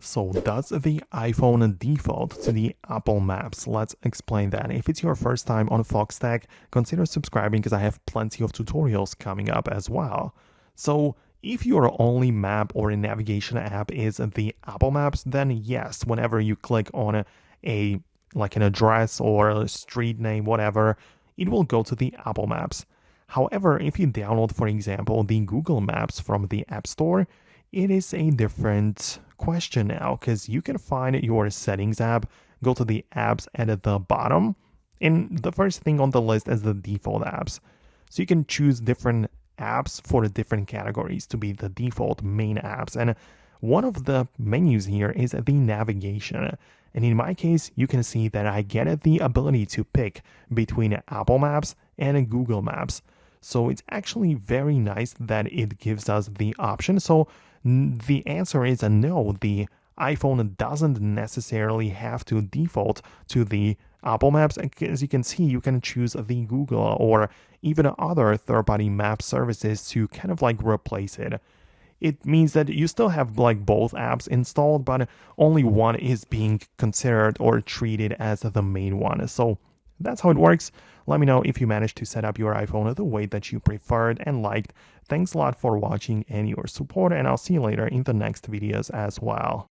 So does the iPhone default to the Apple Maps? Let's explain that. If it's your first time on Foxtecc, consider subscribing because I have plenty of tutorials coming up as well. So if your only map or navigation app is the Apple Maps, then yes, whenever you click on an address or a street name, whatever, it will go to the Apple Maps. However, if you download, for example, the Google Maps from the App Store, it is a different question now because you can find your settings app, go to the apps at the bottom, and the first thing on the list is the default apps. So you can choose different apps for the different categories to be the default main apps. And one of the menus here is the navigation. And in my case, you can see that I get the ability to pick between Apple Maps and Google Maps. So it's actually very nice that it gives us the option. So the answer is a no. The iPhone doesn't necessarily have to default to the Apple Maps. As you can see, you can choose the Google or even other third-party map services to kind of like replace it. It means that you still have like both apps installed, but only one is being considered or treated as the main one. So that's how it works. Let me know if you managed to set up your iPhone the way that you preferred and liked. Thanks a lot for watching and your support, and I'll see you later in the next videos as well.